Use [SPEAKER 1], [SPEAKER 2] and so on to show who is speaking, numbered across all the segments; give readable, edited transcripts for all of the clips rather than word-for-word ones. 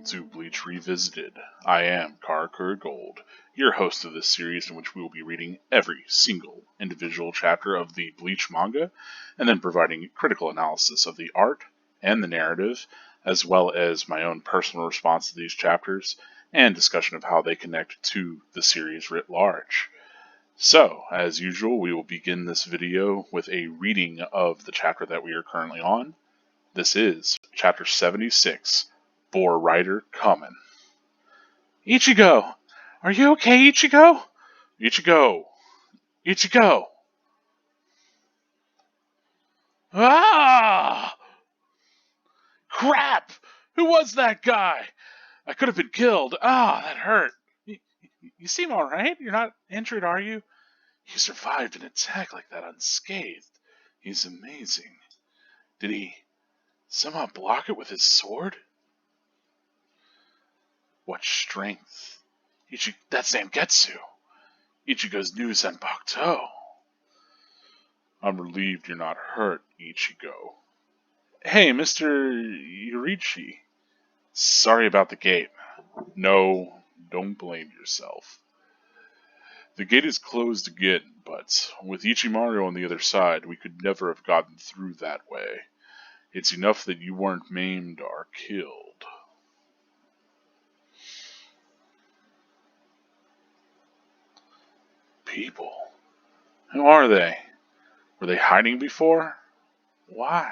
[SPEAKER 1] to Bleach Revisited. I am Karkur Gold, your host of this series in which we will be reading every single individual chapter of the Bleach manga, and then providing critical analysis of the art and the narrative, as well as my own personal response to these chapters, and discussion of how they connect to the series writ large. So, as usual, we will begin this video with a reading of the chapter that we are currently on. This is Chapter 76, Boar Rider Common. Ichigo! Are you okay, Ichigo? Ichigo! Ichigo! Ah! Crap! Who was that guy? I could have been killed. Ah, that hurt. You seem alright? You're not injured, are you? He survived an attack like that unscathed. He's amazing. Did he somehow block it with his sword? What strength! That's Zangetsu! Ichigo's new Zanpakuto! I'm relieved you're not hurt, Ichigo. Hey, Mr. Yurichi. Sorry about the gate. No, don't blame yourself. The gate is closed again, but with Ichimaru on the other side, we could never have gotten through that way. It's enough that you weren't maimed or killed. People? Who are they? Were they hiding before? Why?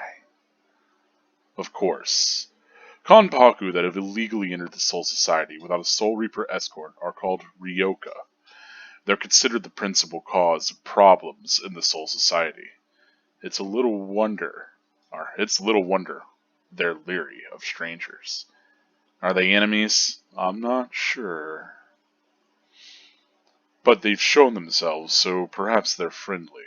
[SPEAKER 1] Of course. Kanpaku that have illegally entered the Soul Society without a Soul Reaper escort are called Ryoka. They're considered the principal cause of problems in the Soul Society. It's little wonder they're leery of strangers. Are they enemies? I'm not sure. But they've shown themselves, so perhaps they're friendly.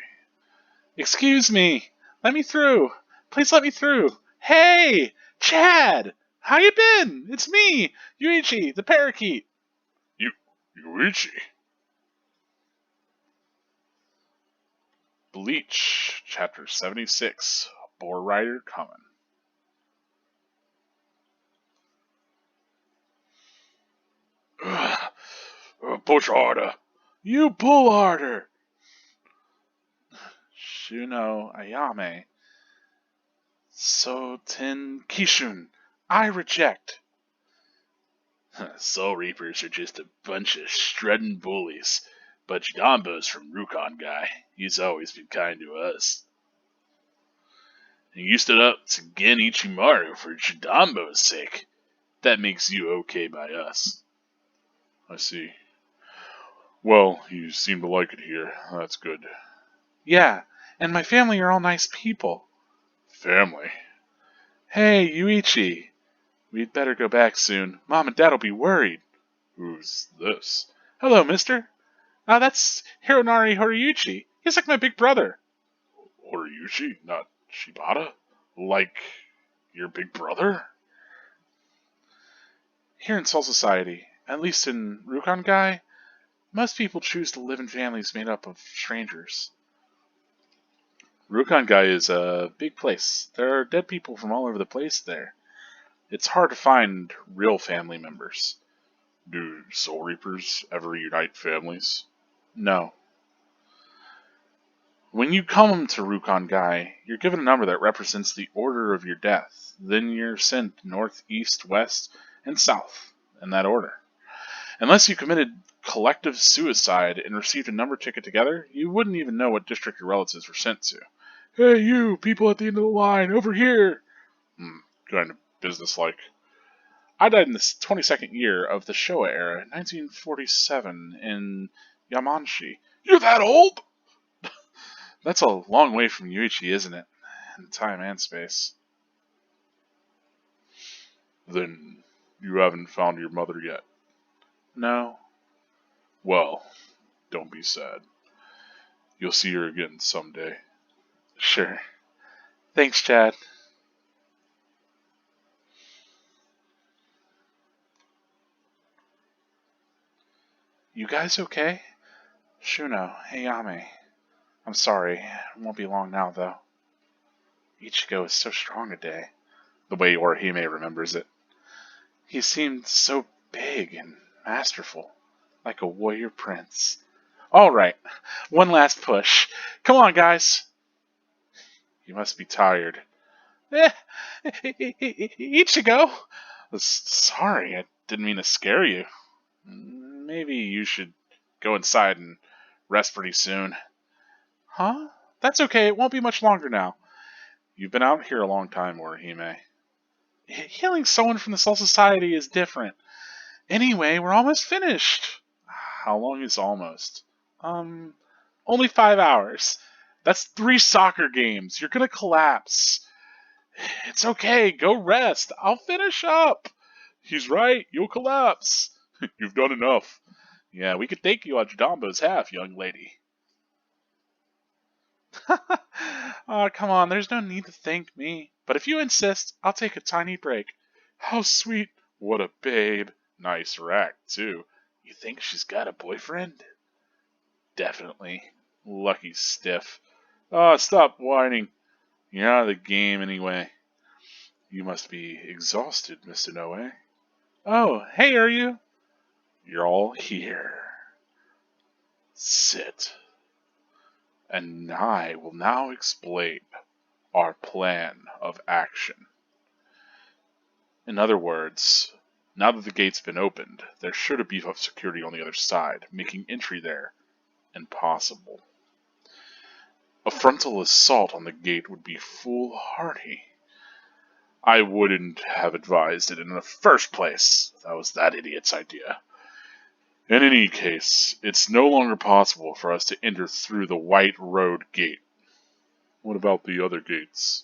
[SPEAKER 1] Excuse me! Let me through! Please let me through! Hey! Chad! How you been? It's me! Yuichi, the parakeet! Yuichi? Bleach, Chapter 76, Boar Rider Common. Push harder! You pull harder! Shuno Ayame. Soten Kishun. I reject. Soul Reapers are just a bunch of strutting bullies. But Jidambo's from Rukon guy. He's always been kind to us. And you stood up to Gen Ichimaru for Jidambo's sake. That makes you okay by us. I see. Well, you seem to like it here. That's good. Yeah, and my family are all nice people. Family? Hey, Yuichi. We'd better go back soon. Mom and Dad'll be worried. Who's this? Hello, mister. That's Hironari Horiuchi. He's like my big brother. Horiuchi? Not Shibata? Like your big brother? Here in Soul Society, at least in Rukon Gai, most people choose to live in families made up of strangers. Rukon Gai is a big place. There are dead people from all over the place there. It's hard to find real family members. Do Soul Reapers ever unite families? No. When you come to Rukon Gai, you're given a number that represents the order of your death. Then you're sent north, east, west, and south, in that order. Unless you committed collective suicide and received a number ticket together, you wouldn't even know what district your relatives were sent to. Hey you, people at the end of the line, over here! Kind of businesslike. I died in the 22nd year of the Showa era, 1947, in Yamanshi. You're that old?! That's a long way from Yuichi, isn't it? In time and space. Then you haven't found your mother yet? No. Well, don't be sad. You'll see her again someday. Sure. Thanks, Chad. You guys okay? Shuno, Ayame. I'm sorry. It won't be long now, though. Ichigo is so strong today. The way Orihime remembers it.
[SPEAKER 2] He seemed so big and masterful, like a warrior prince. All right, one last push. Come on, guys. You must be tired. Eh, Ichigo. Sorry, I didn't mean to scare you. Maybe you should go inside and rest pretty soon. Huh? That's okay, it won't be much longer now. You've been out here a long time, Orihime. Healing someone from the Soul Society is different. Anyway, we're almost finished. How long is almost? Um, Only 5 hours. That's 3 soccer games. You're gonna collapse. It's okay, go rest. I'll finish up. He's right, you'll collapse. You've done enough. Yeah, we could take you on Jidambo's half, young lady. Oh, come on, there's no need to thank me. But if you insist, I'll take a tiny break. How sweet. What a babe. Nice rack, too. You think she's got a boyfriend? Definitely. Lucky stiff. Oh, stop whining. You're out of the game anyway. You must be exhausted, Mr. Noe. Oh, hey, are you? You're all here. Sit. And I will now explain our plan of action. In other words, now that the gate's been opened, there should be security on the other side, making entry there impossible. A frontal assault on the gate would be foolhardy. I wouldn't have advised it in the first place. That was that idiot's idea. In any case, it's no longer possible for us to enter through the White Road gate. What about the other gates?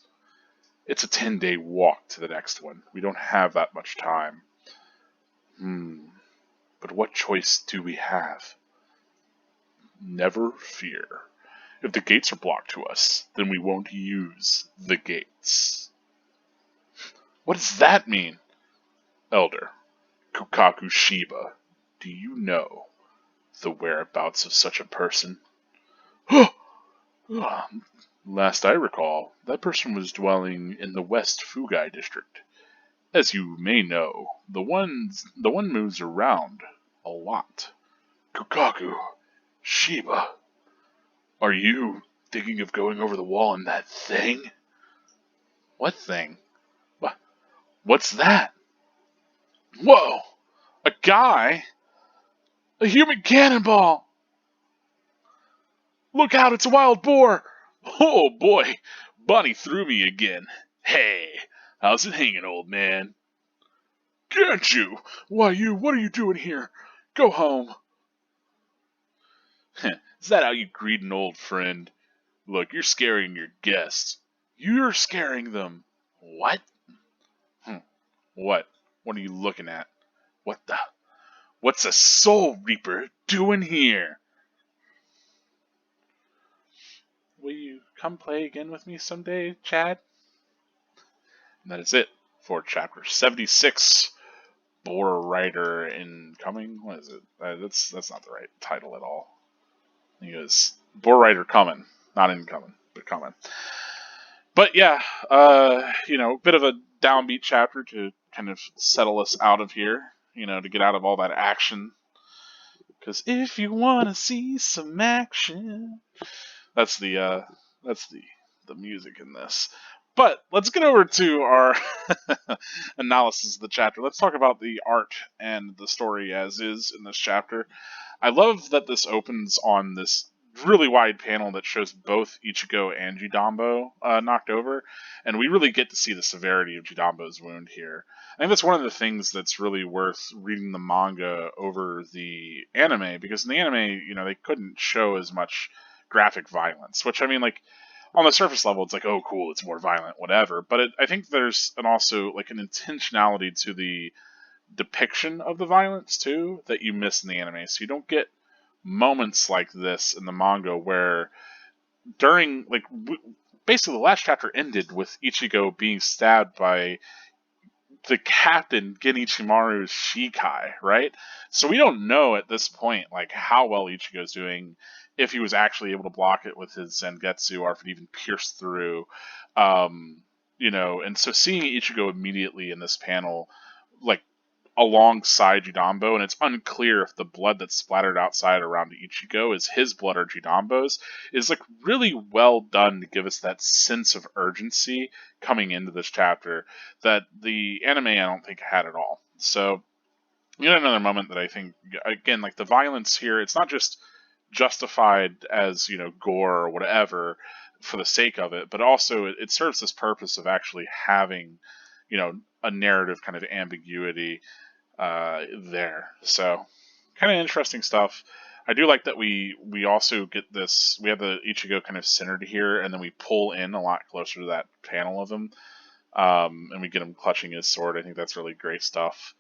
[SPEAKER 2] It's a 10-day walk to the next one. We don't have that much time. But what choice do we have? Never fear. If the gates are blocked to us, then we won't use the gates. What does that mean? Elder, Kukaku Shiba, do you know the whereabouts of such a person? Last I recall, that person was dwelling in the West Fugai district. As you may know, the one moves around a lot. Kukaku, Shiba, are you thinking of going over the wall in that thing? What thing? What's that? Whoa! A guy? A human cannonball! Look out, it's a wild boar! Oh boy, Bonnie threw me again. Hey, how's it hanging, old man? Can't you? Why, what are you doing here? Go home. Is that how you greet an old friend? Look, you're scaring your guests. You're scaring them. What? What? What are you looking at? What's a Soul Reaper doing here? Will you come play again with me someday, Chad? And that is it for chapter 76. Boar Rider Incoming. What is it? That's not the right title at all. I think it was Boar Rider Coming, not Incoming, but Coming. But yeah, bit of a downbeat chapter to kind of settle us out of here. To get out of all that action. Because if you want to see some action, that's the music in this. But let's get over to our analysis of the chapter. Let's talk about the art and the story as is in this chapter. I love that this opens on this really wide panel that shows both Ichigo and Jidambo knocked over, and we really get to see the severity of Jidambo's wound here. I think that's one of the things that's really worth reading the manga over the anime, because in the anime, they couldn't show as much graphic violence, which, I mean, like, on the surface level, it's like, oh, cool, it's more violent, whatever. But I think there's an intentionality to the depiction of the violence, too, that you miss in the anime. So you don't get moments like this in the manga where during, basically the last chapter ended with Ichigo being stabbed by the captain Genichimaru's Shikai, right? So we don't know at this point, how well Ichigo's doing, if he was actually able to block it with his Zangetsu, or if it even pierced through, and so seeing Ichigo immediately in this panel, alongside Jidambo, and it's unclear if the blood that's splattered outside around Ichigo is his blood or Jidambo's, is like really well done to give us that sense of urgency coming into this chapter that the anime I don't think had at all. So, another moment that I think, again, like the violence here, it's not just justified as, gore or whatever for the sake of it, but also it serves this purpose of actually having, a narrative kind of ambiguity there. So, kind of interesting stuff. I do like that we also get this. We have the Ichigo kind of centered here, and then we pull in a lot closer to that panel of him, and we get him clutching his sword. I think that's really great stuff.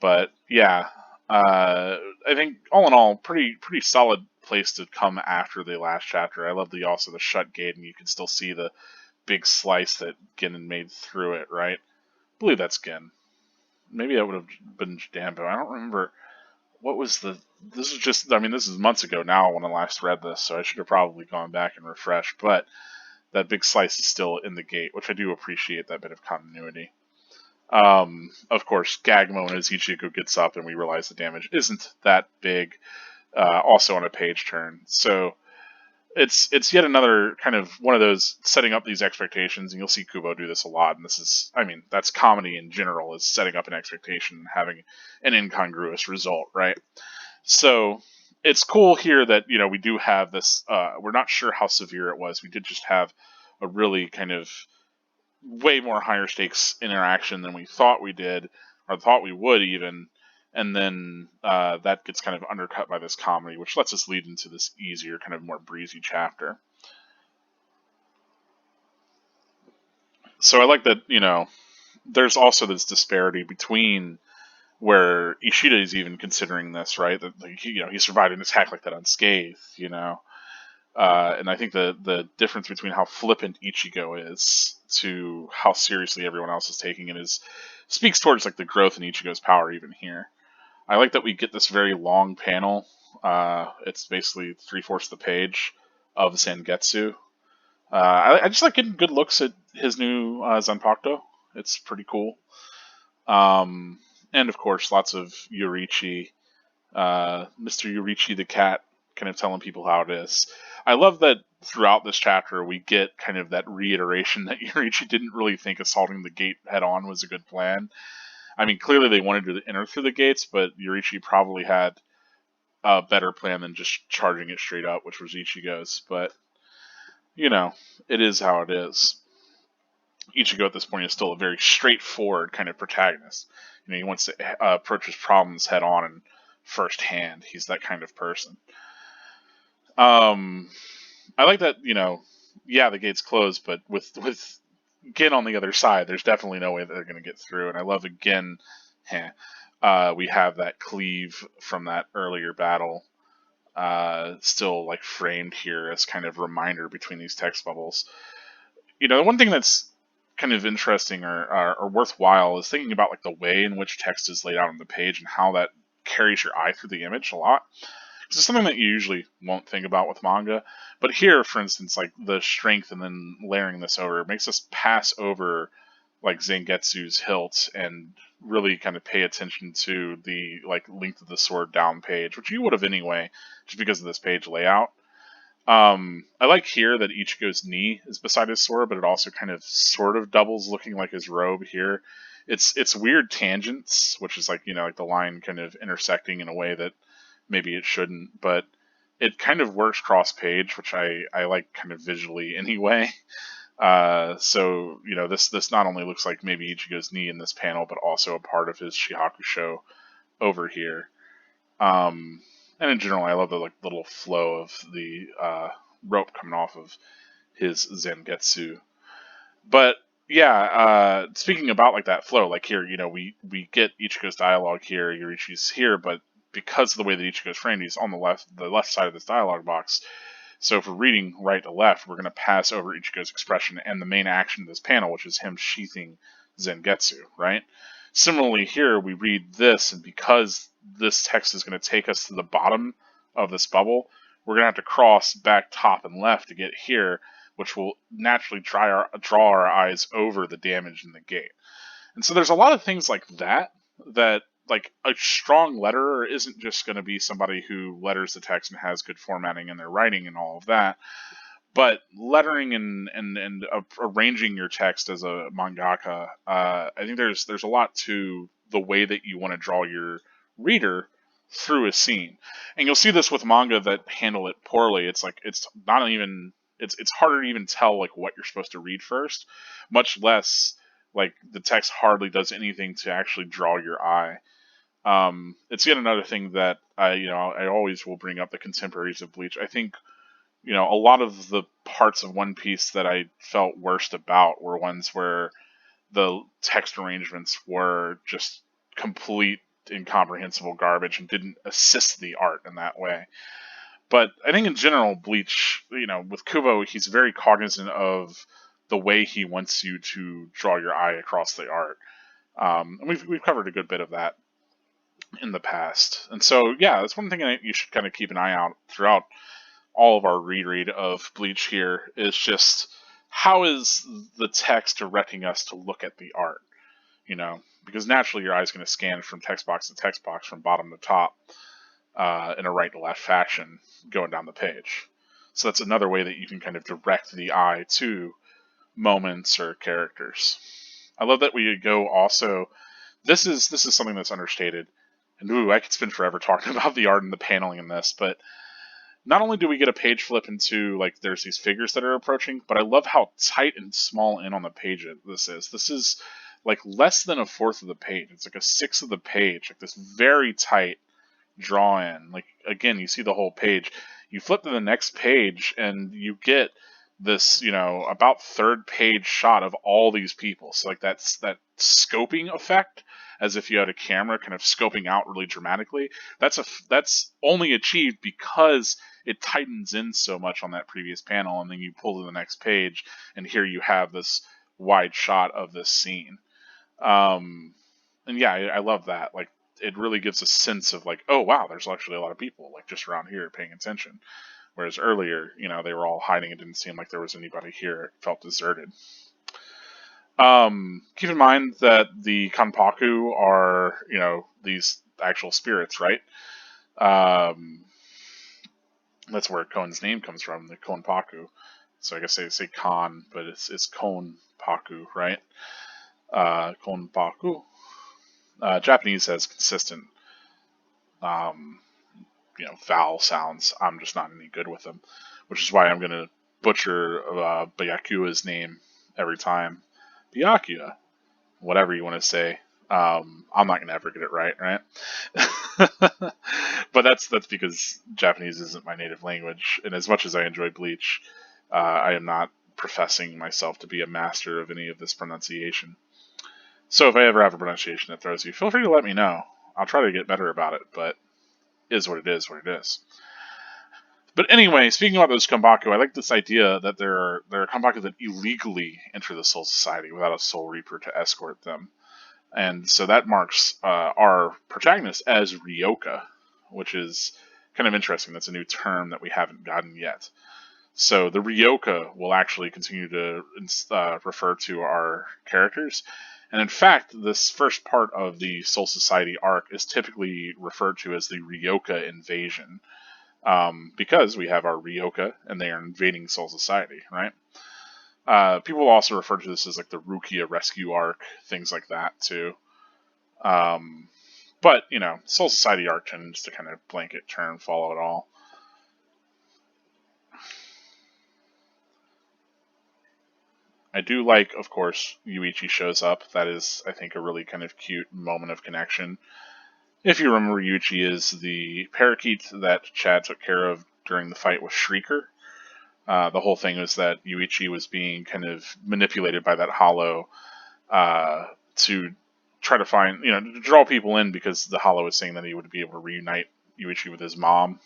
[SPEAKER 2] But yeah, I think all in all, pretty solid place to come after the last chapter. I love the shut gate, and you can still see the big slice that Gin made through it. Right, I believe that's Gin. Maybe that would have been Jidambo. I don't remember what was the. This is just. I mean, this is months ago now when I last read this, so I should have probably gone back and refreshed. But that big slice is still in the gate, which I do appreciate that bit of continuity. Of course, gag moment as Ichigo gets up and we realize the damage isn't that big, also on a page turn. So it's yet another kind of one of those setting up these expectations, and you'll see Kubo do this a lot, and this is, I mean, that's comedy in general, is setting up an expectation and having an incongruous result, right? So it's cool here that, we do have this, we're not sure how severe it was. We did just have a really kind of way more higher stakes interaction than we thought we did, or thought we would even, and then that gets kind of undercut by this comedy, which lets us lead into this easier, kind of more breezy chapter. So I like that, there's also this disparity between where Ishida is even considering this, right? That he survived an attack like that unscathed, and I think the difference between how flippant Ichigo is to how seriously everyone else is taking it speaks towards like the growth in Ichigo's power even here. I like that we get this very long panel. It's basically 3/4 of the page of Zangetsu. I just like getting good looks at his new Zanpakuto. It's pretty cool. And of course, lots of Yoriichi, Mr. Yoriichi the cat, kind of telling people how it is. I love that throughout this chapter we get kind of that reiteration that Yoriichi didn't really think assaulting the gate head on was a good plan. I mean, clearly they wanted to enter through the gates, but Yoriichi probably had a better plan than just charging it straight up, which was Ichigo's. But, it is how it is. Ichigo at this point is still a very straightforward kind of protagonist. He wants to approach his problems head on and first hand. He's that kind of person. I like that, the gate's closed, but with Gin on the other side, there's definitely no way that they're going to get through. And I love again, we have that cleave from that earlier battle still like framed here as kind of reminder between these text bubbles. The one thing that's kind of interesting or worthwhile is thinking about like the way in which text is laid out on the page and how that carries your eye through the image a lot. It's something that you usually won't think about with manga, but here, for instance, like the strength and then layering this over makes us pass over like Zangetsu's hilt and really kind of pay attention to the like length of the sword down page, which you would have anyway, just because of this page layout. I like here that Ichigo's knee is beside his sword, but it also kind of sort of doubles looking like his robe here. It's weird tangents, which is like, like the line kind of intersecting in a way that maybe it shouldn't, but it kind of works cross page, which I like kind of visually anyway. So this not only looks like maybe Ichigo's knee in this panel, but also a part of his Shihakusho over here. And in general, I love the like little flow of the rope coming off of his Zangetsu. But yeah, speaking about like that flow, like here, we get Ichigo's dialogue here, Yoriichi's here, but because of the way that Ichigo's framed, he's on the left side of this dialogue box. So if we're reading right to left, we're going to pass over Ichigo's expression and the main action of this panel, which is him sheathing Zangetsu, right? Similarly here, we read this, and because this text is going to take us to the bottom of this bubble, we're going to have to cross back top and left to get here, which will naturally draw our eyes over the damage in the gate. And so there's a lot of things like that that like a strong letterer isn't just going to be somebody who letters the text and has good formatting in their writing and all of that, but lettering and arranging your text as a mangaka, I think there's a lot to the way that you want to draw your reader through a scene, and you'll see this with manga that handle it poorly. It's like it's not even it's harder to even tell like what you're supposed to read first, much less like the text hardly does anything to actually draw your eye. It's yet another thing that I always will bring up the contemporaries of Bleach. I think a lot of the parts of One Piece that I felt worst about were ones where the text arrangements were just complete incomprehensible garbage and didn't assist the art in that way. But I think in general, Bleach, with Kubo, he's very cognizant of the way he wants you to draw your eye across the art. And we've covered a good bit of that in the past. And so, yeah, that's one thing that you should kind of keep an eye out throughout all of our reread of Bleach here is just how is the text directing us to look at the art, because naturally your eye is going to scan from text box to text box from bottom to top in a right to left fashion going down the page. So that's another way that you can kind of direct the eye to moments or characters. I love that we go also. This is something that's understated, and I could spend forever talking about the art and the paneling in this, but not only do we get a page flip into, like, there's these figures that are approaching, but I love how tight and small in on the page this is. This is, like, less than a fourth of the page. It's like a sixth of the page. Like, this very tight draw in. Like, again, you see the whole page. You flip to the next page, and you get this, about third page shot of all these people. So, like, that's that scoping effect, as if you had a camera kind of scoping out really dramatically. That's only achieved because it tightens in so much on that previous panel, and then you pull to the next page, and here you have this wide shot of this scene. And yeah, I love that. Like, it really gives a sense of like, oh wow, there's actually a lot of people like just around here paying attention. Whereas earlier, they were all hiding. It didn't seem like there was anybody here. It felt deserted. Keep in mind that the Kanpaku are, these actual spirits, right? That's where Kon's name comes from, the Konpaku. So I guess they say Kon, but it's Konpaku, right? Konpaku. Japanese has consistent, vowel sounds. I'm just not any good with them, which is why I'm going to butcher Byakuya's name every time. Byakuya, whatever you want to say. I'm not going to ever get it right? But that's because Japanese isn't my native language, and as much as I enjoy Bleach, I am not professing myself to be a master of any of this pronunciation. So if I ever have a pronunciation that throws you, feel free to let me know. I'll try to get better about it, but it is what it is, what it is. But anyway, speaking about those Kanbaku, I like this idea that there are Kanbaku that illegally enter the Soul Society without a Soul Reaper to escort them. And so that marks our protagonist as Ryoka, which is kind of interesting. That's a new term that we haven't gotten yet. So the Ryoka will actually continue to refer to our characters. And in fact, this first part of the Soul Society arc is typically referred to as the Ryoka invasion. Because we have our Ryoka and they are invading Soul Society, right? People also refer to this as like the Rukia rescue arc, things like that too. But, Soul Society arc tends to kind of blanket term follow it all. I do like, of course, Yuichi shows up. That is, I think, a really kind of cute moment of connection. If you remember, Yuichi is the parakeet that Chad took care of during the fight with Shrieker. The whole thing was that Yuichi was being kind of manipulated by that hollow to try to find, to draw people in because the hollow was saying that he would be able to reunite Yuichi with his mom,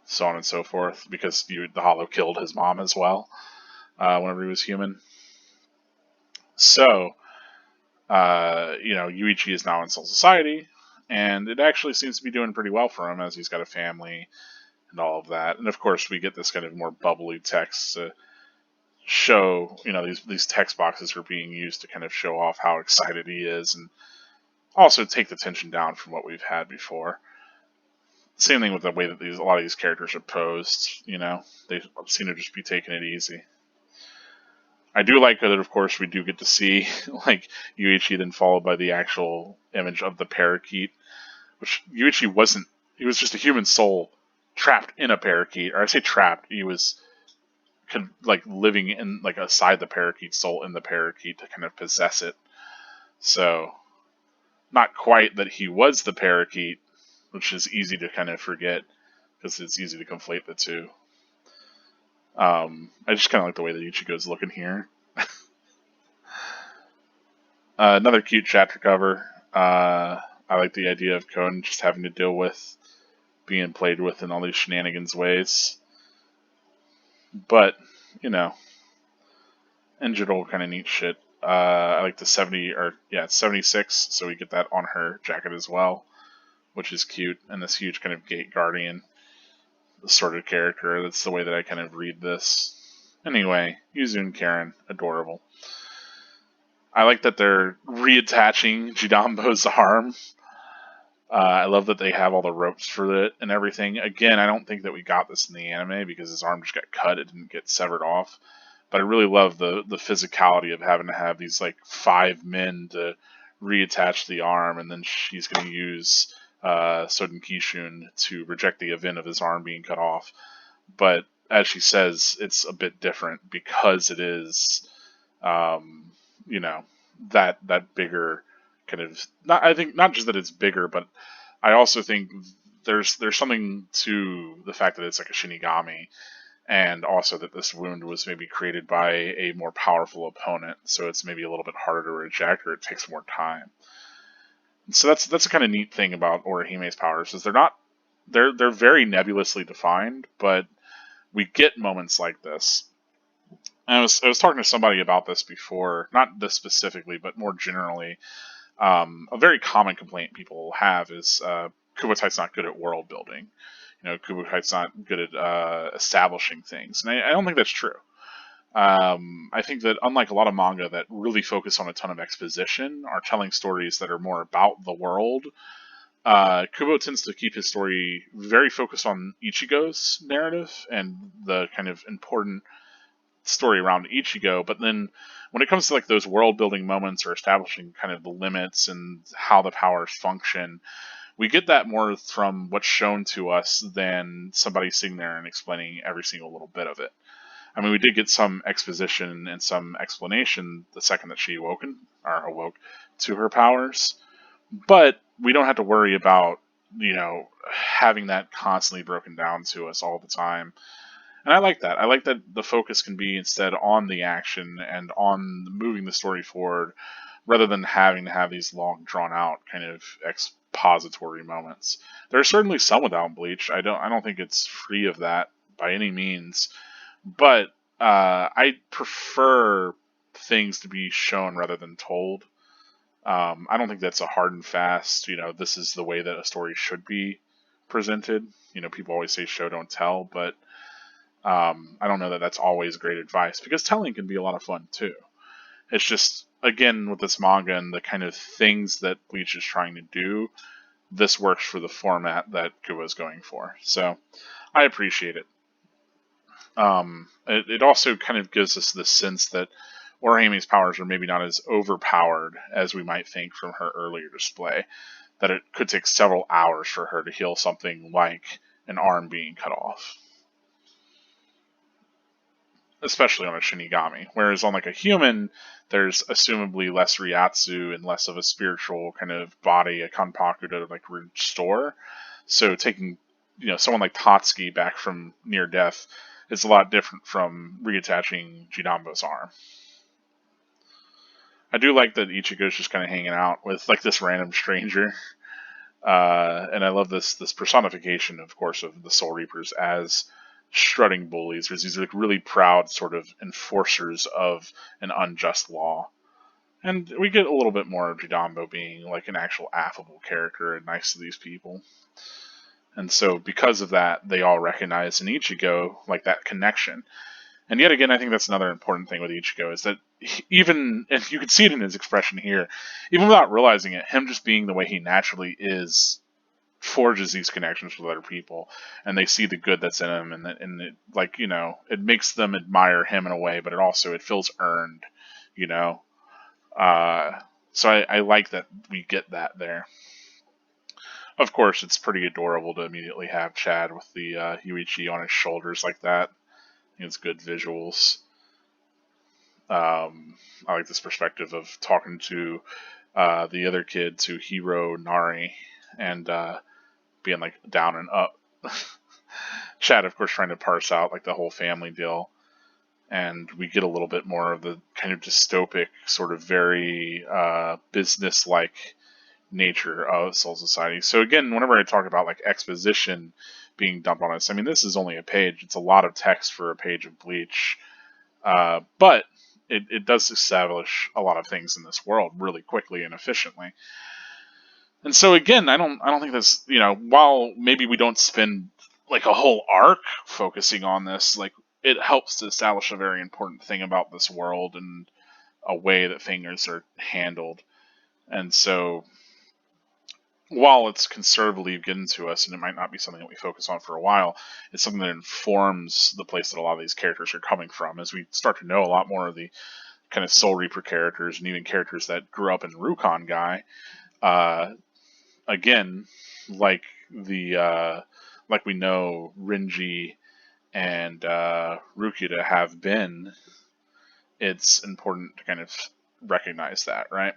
[SPEAKER 2] so on and so forth, because the hollow killed his mom as well whenever he was human. So, Yuichi is now in Soul Society, and it actually seems to be doing pretty well for him as he's got a family and all of that. And of course, we get this kind of more bubbly text to show, these text boxes are being used to kind of show off how excited he is and also take the tension down from what we've had before. Same thing with the way that a lot of these characters are posed. They seem to just be taking it easy. I do like that, of course, we do get to see like Yuichi then followed by the actual image of the parakeet, which Yuichi wasn't. He was just a human soul trapped in a parakeet, or I say trapped. He was like living in like aside the parakeet soul in the parakeet to kind of possess it. So not quite that he was the parakeet, which is easy to kind of forget because it's easy to conflate the two. I just kind of like the way that Ichigo's looking here. Another cute chapter cover. I like the idea of Kon just having to deal with being played with in all these shenanigans ways. But, in general, kind of neat shit. I like the 76, so we get that on her jacket as well, which is cute, and this huge kind of gate guardian sort of character. That's the way that I kind of read this. Anyway, Yuzu and Karen, adorable. I like that they're reattaching Jidambo's arm. I love that they have all the ropes for it and everything. Again, I don't think that we got this in the anime because his arm just got cut. It didn't get severed off. But I really love the physicality of having to have these like 5 men to reattach the arm, and then she's going to use Soden Kishun to reject the event of his arm being cut off. But as she says, it's a bit different because it is, that bigger kind of. I think not just that it's bigger, but I also think there's something to the fact that it's like a Shinigami, and also that this wound was maybe created by a more powerful opponent, so it's maybe a little bit harder to reject, or it takes more time. So that's a kind of neat thing about Orihime's powers is they're very nebulously defined, but we get moments like this. And I was talking to somebody about this before, not this specifically, but more generally. A very common complaint people have is Kubotai's not good at world building. Kubotai's not good at establishing things, and I don't think that's true. I think that unlike a lot of manga that really focus on a ton of exposition, are telling stories that are more about the world, Kubo tends to keep his story very focused on Ichigo's narrative and the kind of important story around Ichigo. But then when it comes to like those world building moments or establishing kind of the limits and how the powers function, we get that more from what's shown to us than somebody sitting there and explaining every single little bit of it. I mean, we did get some exposition and some explanation the second that she awoke to her powers, but we don't have to worry about, having that constantly broken down to us all the time. And I like that. I like that the focus can be instead on the action and on moving the story forward rather than having to have these long drawn out kind of expository moments. There are certainly some without Bleach. I don't think it's free of that by any means. But I prefer things to be shown rather than told. I don't think that's a hard and fast, this is the way that a story should be presented. People always say show, don't tell, but I don't know that that's always great advice because telling can be a lot of fun too. It's just, again, with this manga and the kind of things that Bleach is trying to do, this works for the format that Kubo is going for. So I appreciate it. It also kind of gives us the sense that Orihime's powers are maybe not as overpowered as we might think from her earlier display, that it could take several hours for her to heal something like an arm being cut off. Especially on a Shinigami. Whereas on like a human, there's assumably less Ryatsu and less of a spiritual kind of body, a Kanpaku to like restore. So taking, someone like Tatsuki back from near death is a lot different from reattaching Jidambo's arm. I do like that Ichigo's just kind of hanging out with like this random stranger. And I love this personification, of course, of the Soul Reapers as strutting bullies. There's these like really proud sort of enforcers of an unjust law. And we get a little bit more of Jidambo being like an actual affable character and nice to these people. And so because of that, they all recognize in Ichigo like that connection. And yet again, I think that's another important thing with Ichigo is that even if you could see it in his expression here, even without realizing it, him just being the way he naturally is forges these connections with other people, and they see the good that's in him, and it, like, you know, it makes them admire him in a way, but it feels earned, you know. Uh, so I like that we get that there. Of course, it's pretty adorable to immediately have Chad with the Yuichi on his shoulders like that. It's good visuals. I like this perspective of talking to the other kid, to Hiro Nari, and being like down and up. Chad, of course, trying to parse out like the whole family deal, and we get a little bit more of the kind of dystopic, sort of very business-like nature of Soul Society. So again, whenever I talk about like exposition being dumped on us, I mean, this is only a page. It's a lot of text for a page of Bleach, but it does establish a lot of things in this world really quickly and efficiently. And so again, I don't think this, you know, while maybe we don't spend like a whole arc focusing on this, like it helps to establish a very important thing about this world and a way that things are handled. And so while it's conservatively given to us and it might not be something that we focus on for a while, it's something that informs the place that a lot of these characters are coming from as we start to know a lot more of the kind of Soul Reaper characters and even characters that grew up in Rukon Guy. Again, like like we know Rinji and Rukia have been, it's important to kind of recognize that, right?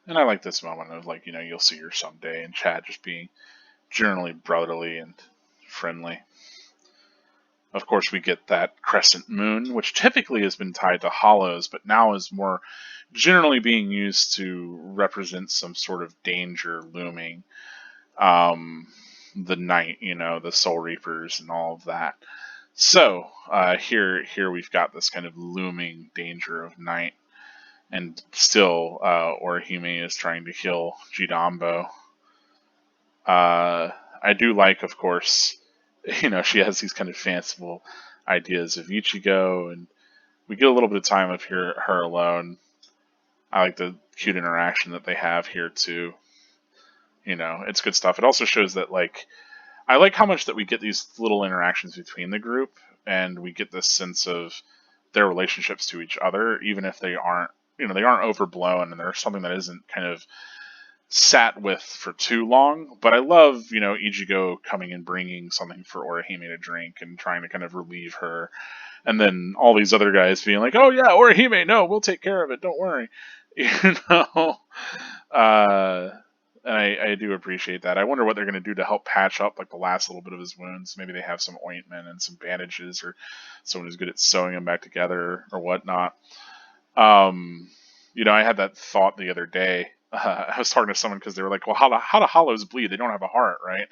[SPEAKER 2] And I like this moment of like, you know, you'll see her someday, and Chad just being generally brotherly and friendly. Of course, we get that crescent moon, which typically has been tied to hollows, but now is more generally being used to represent some sort of danger looming. The night, you know, the Soul Reapers and all of that. So here we've got this kind of looming danger of night, and still Orihime is trying to kill Jidambo. I do like, of course, you know, she has these kind of fanciful ideas of Ichigo, and we get a little bit of time of her alone. I like the cute interaction that they have here too. You know, it's good stuff. It also shows that like I like how much that we get these little interactions between the group, and we get this sense of their relationships to each other, even if they aren't, you know, they aren't overblown, and there's something that isn't kind of sat with for too long. But I love, you know, Ichigo coming and bringing something for Orihime to drink and trying to kind of relieve her, and then all these other guys being like, "Oh yeah, Orihime, no, we'll take care of it. Don't worry," you know. Uh, I do appreciate that. I wonder what they're going to do to help patch up like the last little bit of his wounds. Maybe they have some ointment and some bandages, or someone who's good at sewing them back together or whatnot. Um, you know, I had that thought the other day. I was talking to someone because they were like, "Well, how do hollows bleed? They don't have a heart, right?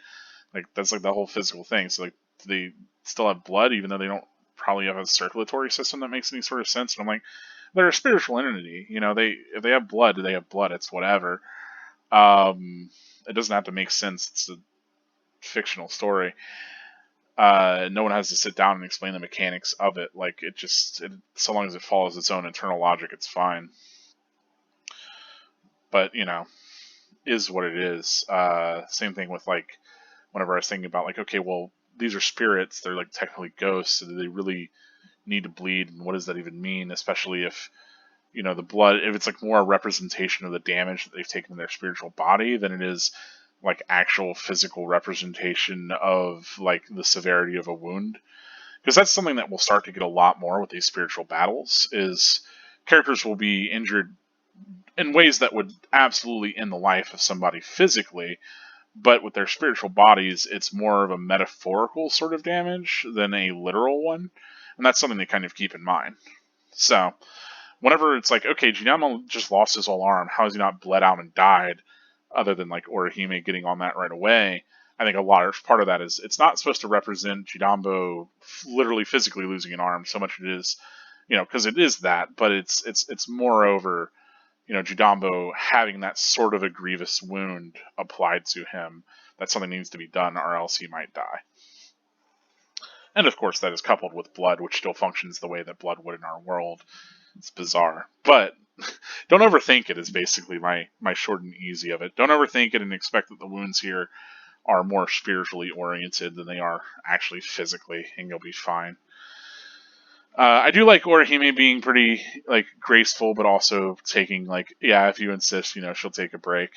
[SPEAKER 2] Like that's like the whole physical thing. So like, do they still have blood even though they don't probably have a circulatory system that makes any sort of sense?" And I'm like, "They're a spiritual entity. You know, if they have blood, they have blood. It's whatever." It doesn't have to make sense. It's a fictional story. No one has to sit down and explain the mechanics of it. Like so long as it follows its own internal logic, it's fine. But you know, is what it is. Same thing with like whenever I was thinking about like, okay, well, these are spirits. They're like technically ghosts. So do they really need to bleed? And what does that even mean? Especially if, you know, the blood, if it's like more a representation of the damage that they've taken in their spiritual body than it is like actual physical representation of like the severity of a wound. Because that's something that we'll start to get a lot more with these spiritual battles is characters will be injured in ways that would absolutely end the life of somebody physically, but with their spiritual bodies it's more of a metaphorical sort of damage than a literal one, and that's something to kind of keep in mind. So whenever it's like, okay, Jinamo just lost his whole arm, how has he not bled out and died? Other than like Orihime getting on that right away, I think a large part of that is it's not supposed to represent Jidambo literally physically losing an arm so much it is, you know, because it is that, but it's moreover, you know, Jidambo having that sort of a grievous wound applied to him. That something needs to be done, or else he might die. And of course, that is coupled with blood, which still functions the way that blood would in our world. It's bizarre. But don't overthink it is basically my short and easy of it. Don't overthink it and expect that the wounds here are more spiritually oriented than they are actually physically, and you'll be fine. I do like Orihime being pretty like graceful, but also taking like, yeah, if you insist, she'll take a break.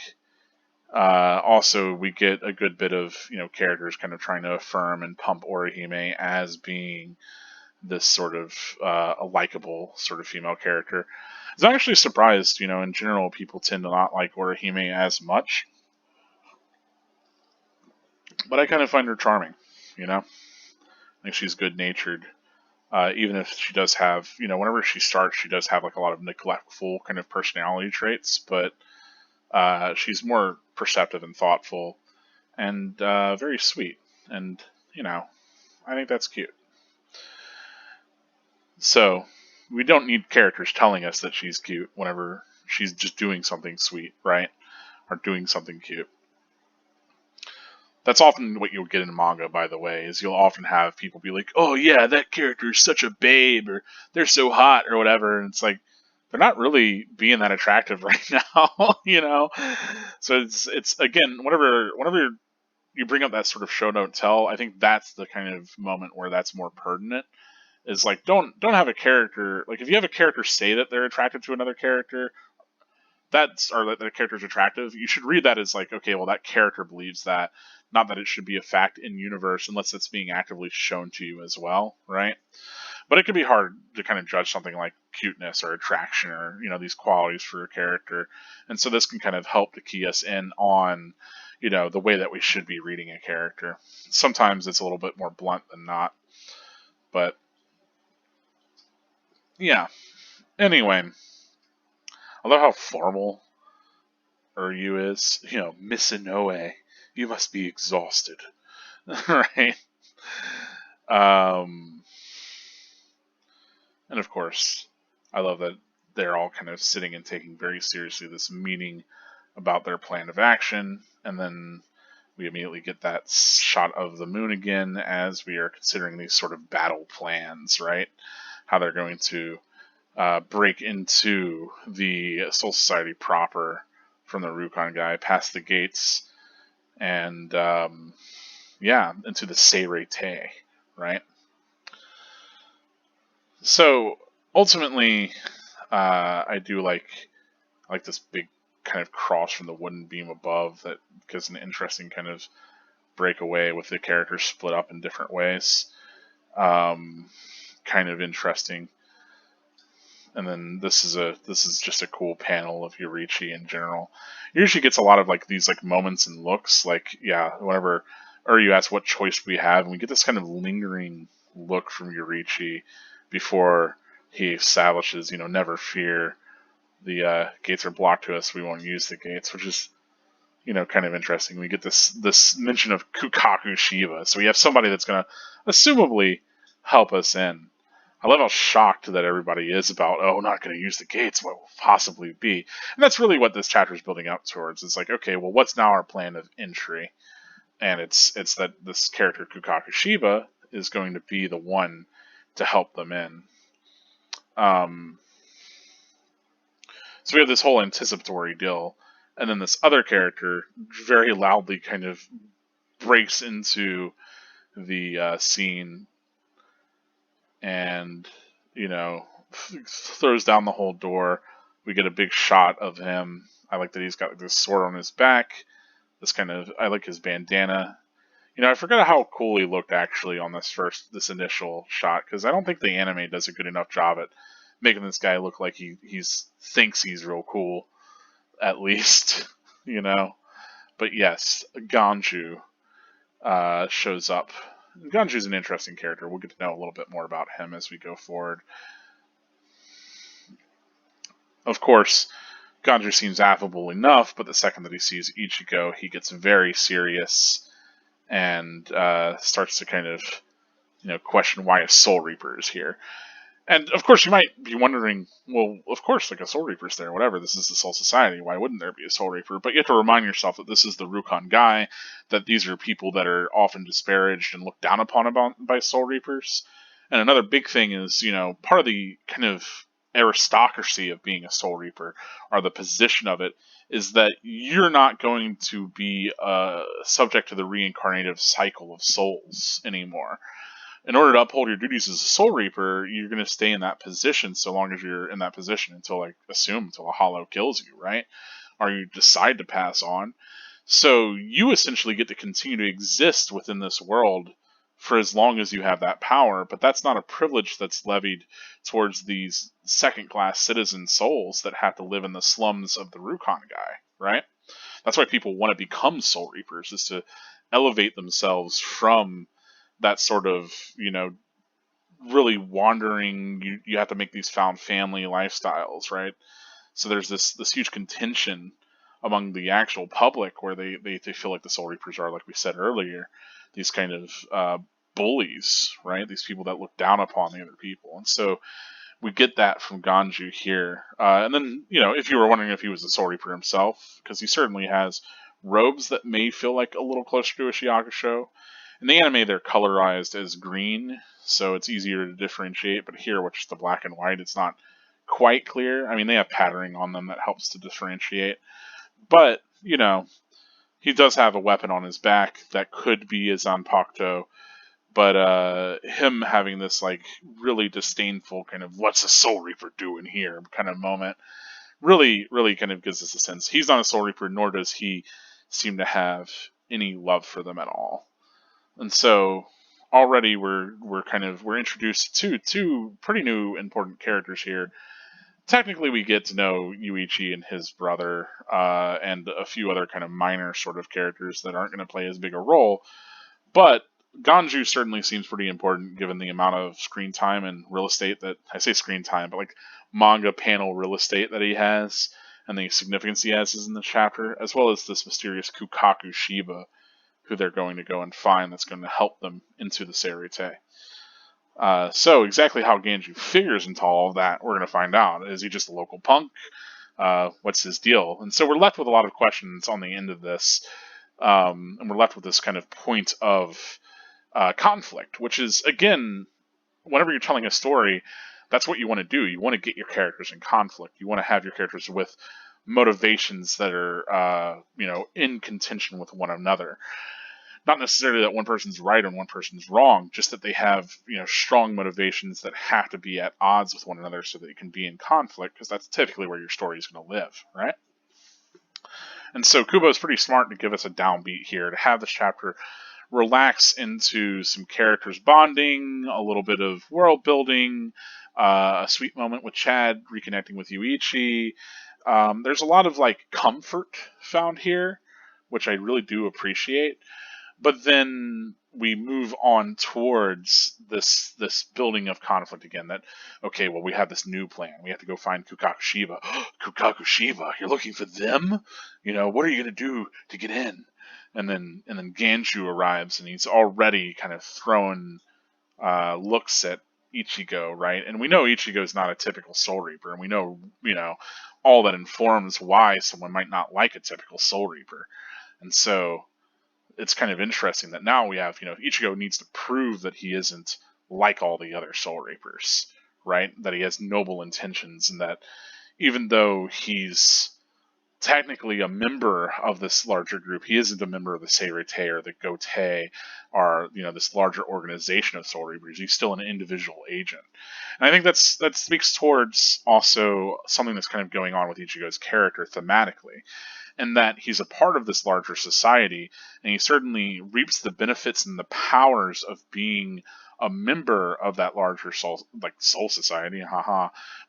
[SPEAKER 2] Also, we get a good bit of characters kind of trying to affirm and pump Orihime as being this sort of a likable sort of female character. I'm actually surprised. In general, people tend to not like Orihime as much, but I kind of find her charming. I think she's good natured. Even if she does have, whenever she starts, she does have like a lot of neglectful kind of personality traits, but she's more perceptive and thoughtful and very sweet. And, I think that's cute. So, we don't need characters telling us that she's cute whenever she's just doing something sweet, right? Or doing something cute. That's often what you'll get in manga, by the way, is you'll often have people be like, oh yeah, that character is such a babe, or they're so hot, or whatever, and it's like, they're not really being that attractive right now, So it's again, whenever you bring up that sort of show don't tell, I think that's the kind of moment where that's more pertinent. Is like, don't have a character, like if you have a character say that they're attracted to another character, or that the character's attractive, you should read that as like, okay, well, that character believes that, not that it should be a fact in universe unless it's being actively shown to you as well, right? But it can be hard to kind of judge something like cuteness or attraction or these qualities for a character, and so this can kind of help to key us in on the way that we should be reading a character. Sometimes it's a little bit more blunt than not, but yeah. Anyway, I love how formal Uryu is. Miss Inoue, you must be exhausted, right? And of course, I love that they're all kind of sitting and taking very seriously this meeting about their plan of action, and then we immediately get that shot of the moon again as we are considering these sort of battle plans, right? How they're going to break into the Soul Society proper from the Rukon guy, past the gates, and into the Seirei, right? So ultimately, I do like this big kind of cross from the wooden beam above that gives an interesting kind of breakaway with the characters split up in different ways. Kind of interesting. And then this is just a cool panel of Yorichi in general. Yorichi gets a lot of like these like moments and looks, like whenever Uryu asks what choice we have, and we get this kind of lingering look from Yorichi before he establishes, never fear, the gates are blocked to us, we won't use the gates, which is kind of interesting. We get this mention of Kukaku Shiba, so we have somebody that's going to assumably help us in. I love how shocked that everybody is about, not going to use the gates, what will possibly be? And that's really what this chapter is building up towards. It's like, okay, well, what's now our plan of entry? And it's that this character, Kukaku Shiba, is going to be the one to help them in. So we have this whole anticipatory deal, and then this other character very loudly kind of breaks into the scene and throws down the whole door. We get a big shot of him. I like that he's got this sword on his back. I like his bandana. I forgot how cool he looked actually on this initial shot, because I don't think the anime does a good enough job at making this guy look like he thinks he's real cool, at least. But yes, Ganju shows up. Ganju's an interesting character. We'll get to know a little bit more about him as we go forward. Of course, Ganju seems affable enough, but the second that he sees Ichigo, he gets very serious and starts to kind of, question why a Soul Reaper is here. And of course, you might be wondering, well, of course, like a Soul Reaper's there, whatever. This is the Soul Society. Why wouldn't there be a Soul Reaper? But you have to remind yourself that this is the Rukon guy, that these are people that are often disparaged and looked down upon by Soul Reapers. And another big thing is, part of the kind of aristocracy of being a Soul Reaper, or the position of it, is that you're not going to be subject to the reincarnative cycle of souls anymore. In order to uphold your duties as a Soul Reaper, you're going to stay in that position so long as you're in that position until, until a hollow kills you, right? Or you decide to pass on. So you essentially get to continue to exist within this world for as long as you have that power, but that's not a privilege that's levied towards these second-class citizen souls that have to live in the slums of the Rukon guy, right? That's why people want to become Soul Reapers, is to elevate themselves from that sort of, really wandering. You have to make these found family lifestyles, right? So there's this huge contention among the actual public where they feel like the Soul Reapers are, like we said earlier, these kind of bullies, right? These people that look down upon the other people. And so we get that from Ganju here. And then, if you were wondering if he was a Soul Reaper himself, because he certainly has robes that may feel like a little closer to a Shiakusho. In the anime, they're colorized as green, so it's easier to differentiate. But here, which is the black and white, it's not quite clear. I mean, they have patterning on them that helps to differentiate. But, he does have a weapon on his back that could be a Zanpakuto. But him having this, really disdainful kind of, what's a Soul Reaper doing here kind of moment, really, really kind of gives us a sense. He's not a Soul Reaper, nor does he seem to have any love for them at all. And so already we're introduced to two pretty new important characters here. Technically, we get to know Yuichi and his brother, and a few other kind of minor sort of characters that aren't going to play as big a role. But Ganju certainly seems pretty important given the amount of screen time and real estate that, I say screen time, but manga panel real estate that he has, and the significance he has in the chapter, as well as this mysterious Kukaku Shiba, who they're going to go and find that's going to help them into the Seirete. So exactly how Ganju figures into all of that, we're going to find out. Is he just a local punk? What's his deal? And so we're left with a lot of questions on the end of this, and we're left with this kind of point of conflict, which is, again, whenever you're telling a story, that's what you want to do. You want to get your characters in conflict. You want to have your characters with motivations that are, in contention with one another. Not necessarily that one person's right and one person's wrong, just that they have, strong motivations that have to be at odds with one another so that you can be in conflict, because that's typically where your story is going to live, right? And so Kubo is pretty smart to give us a downbeat here, to have this chapter relax into some characters bonding, a little bit of world building, a sweet moment with Chad reconnecting with Yuichi. There's a lot of comfort found here, which I really do appreciate. But then we move on towards this building of conflict again. That, okay, well, we have this new plan. We have to go find Kukaku Shiba. Kukaku Shiba, you're looking for them? What are you going to do to get in? And then Ganju arrives, and he's already kind of throwing looks at Ichigo, right? And we know Ichigo's not a typical Soul Reaper, and we know, all that informs why someone might not like a typical Soul Reaper. And so it's kind of interesting that now we have, Ichigo needs to prove that he isn't like all the other Soul Reapers, right? That he has noble intentions, and that even though he's technically a member of this larger group, he isn't a member of the Seirete or the Gotei, or this larger organization of Soul Reapers. He's still an individual agent, and I think that speaks towards also something that's kind of going on with Ichigo's character thematically, and that he's a part of this larger society, and he certainly reaps the benefits and the powers of being a member of that larger soul society,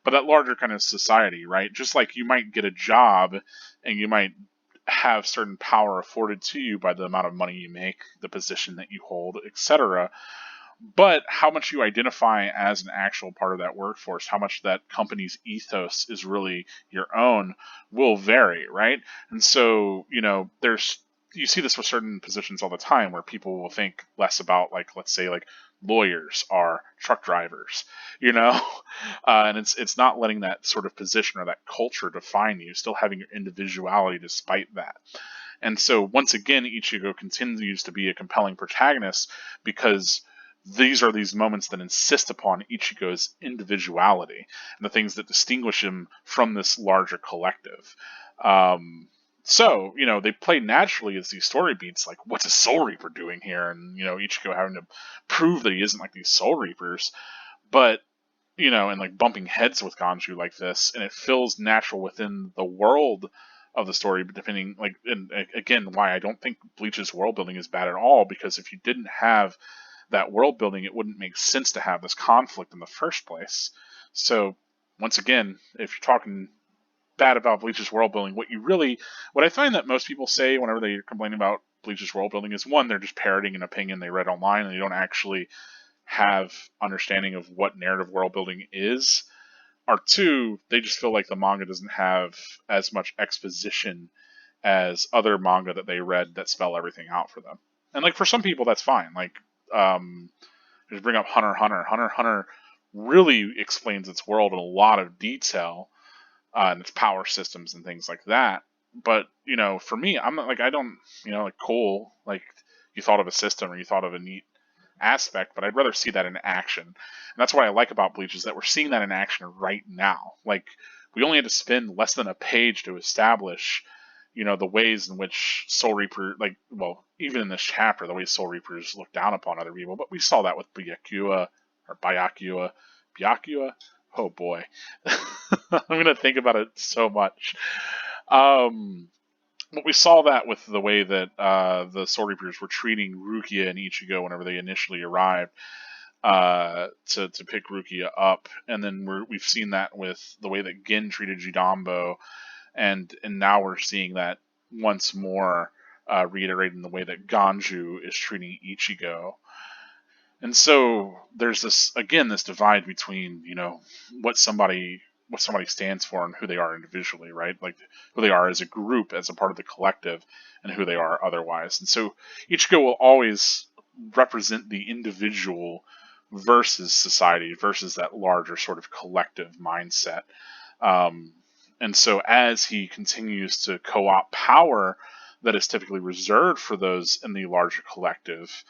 [SPEAKER 2] but that larger kind of society, right? Just like you might get a job and you might have certain power afforded to you by the amount of money you make, the position that you hold, etc. But how much you identify as an actual part of that workforce, how much that company's ethos is really your own, will vary, right? And so, you see this with certain positions all the time, where people will think less about, let's say, lawyers, are truck drivers, you know, and it's not letting that sort of position or that culture define you, still having your individuality despite that. And so once again, Ichigo continues to be a compelling protagonist because these are these moments that insist upon Ichigo's individuality and the things that distinguish him from this larger collective. Um, so, they play naturally as these story beats, like, what's a Soul Reaper doing here? And, Ichigo having to prove that he isn't like these Soul Reapers. But, and like bumping heads with Ganju like this, and it feels natural within the world of the story, but depending, like, and again, why I don't think Bleach's world building is bad at all, because if you didn't have that world building, it wouldn't make sense to have this conflict in the first place. So, once again, if you're talking bad about Bleach's world building, what I find that most people say whenever they complain about Bleach's world building is, one, they're just parroting an opinion they read online and they don't actually have understanding of what narrative world building is, or two, they just feel like the manga doesn't have as much exposition as other manga that they read that spell everything out for them. And like for some people, that's fine. Like, just bring up Hunter x Hunter. Hunter x Hunter really explains its world in a lot of detail, and its power systems and things like that. But for me, I'm not like, I don't, like, cool, like, you thought of a system or you thought of a neat aspect, but I'd rather see that in action. And that's what I like about Bleach, is that we're seeing that in action right now. Like, we only had to spend less than a page to establish, the ways in which Soul Reaper, like, well, even in this chapter, the way Soul Reapers look down upon other people. But we saw that with Byakuya. Oh boy, I'm gonna think about it so much. But we saw that with the way that the Soul Reapers were treating Rukia and Ichigo whenever they initially arrived, to pick Rukia up, and then we've seen that with the way that Gin treated Jidambo, and now we're seeing that once more, reiterating the way that Ganju is treating Ichigo. And so there's this divide between what somebody stands for and who they are individually, right? Like who they are as a group, as a part of the collective, and who they are otherwise. And so Ichigo will always represent the individual versus society, versus that larger sort of collective mindset. And so as he continues to co-opt power that is typically reserved for those in the larger collective,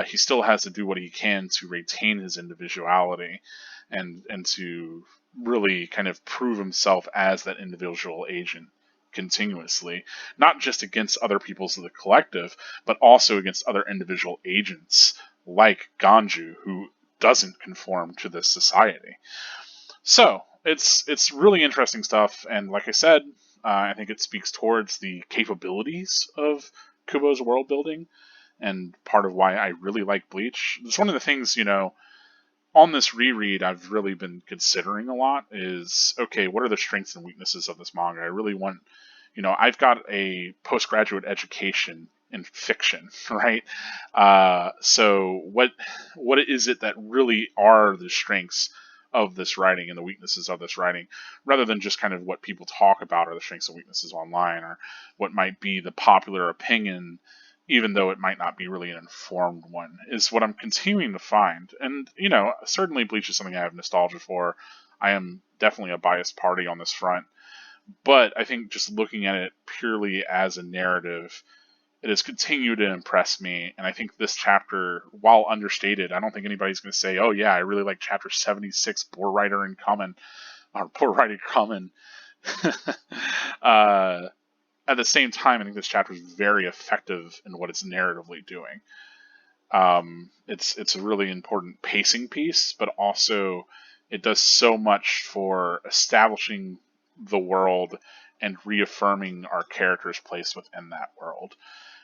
[SPEAKER 2] he still has to do what he can to retain his individuality and to really kind of prove himself as that individual agent continuously, not just against other peoples of the collective, but also against other individual agents like Ganju, who doesn't conform to this society. So it's really interesting stuff, and like I said, I think it speaks towards the capabilities of Kubo's world building, and part of why I really like Bleach. It's one of the things, on this reread I've really been considering a lot is, okay, what are the strengths and weaknesses of this manga? I really want, I've got a postgraduate education in fiction, right? So what is it that really are the strengths of this writing and the weaknesses of this writing, rather than just kind of what people talk about are the strengths and weaknesses online, or what might be the popular opinion, even though it might not be really an informed one, is what I'm continuing to find. And, certainly Bleach is something I have nostalgia for. I am definitely a biased party on this front. But I think just looking at it purely as a narrative, it has continued to impress me. And I think this chapter, while understated, I don't think anybody's going to say, oh yeah, I really like chapter 76, Boar Rider and Common, or Boar Rider Common. At the same time, I think this chapter is very effective in what it's narratively doing. It's a really important pacing piece, but also it does so much for establishing the world and reaffirming our characters' place within that world.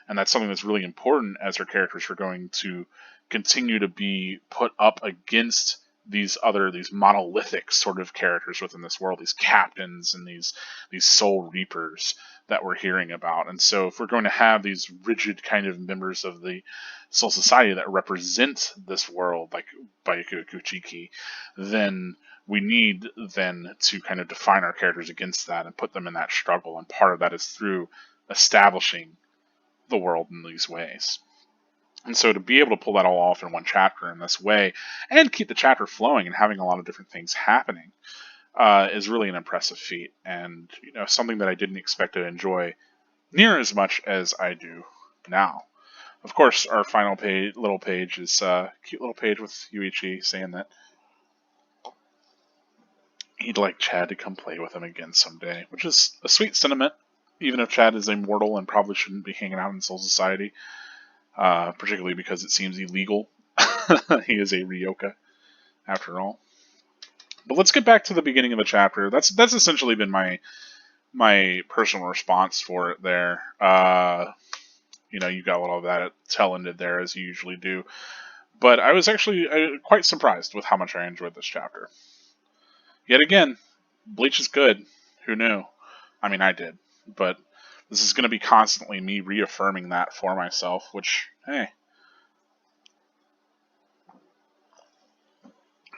[SPEAKER 2] And that's something that's really important, as our characters are going to continue to be put up against these monolithic sort of characters within this world, these captains and these soul reapers that we're hearing about. And so if we're going to have these rigid kind of members of the soul society that represent this world, like Byakuya Kuchiki, then we need then to kind of define our characters against that and put them in that struggle. And part of that is through establishing the world in these ways. And so to be able to pull that all off in one chapter in this way and keep the chapter flowing and having a lot of different things happening is really an impressive feat, and something that I didn't expect to enjoy near as much as I do now. Of course, our final little page is a cute little page with Yuichi saying that he'd like Chad to come play with him again someday, which is a sweet sentiment, even if Chad is immortal and probably shouldn't be hanging out in Soul Society, particularly because it seems illegal. He is a Ryoka, after all. But let's get back to the beginning of the chapter. That's essentially been my personal response for it there. You got a lot of that at tail ended there, as you usually do. But I was actually quite surprised with how much I enjoyed this chapter. Yet again, Bleach is good. Who knew? I mean, I did. But this is going to be constantly me reaffirming that for myself, which, hey.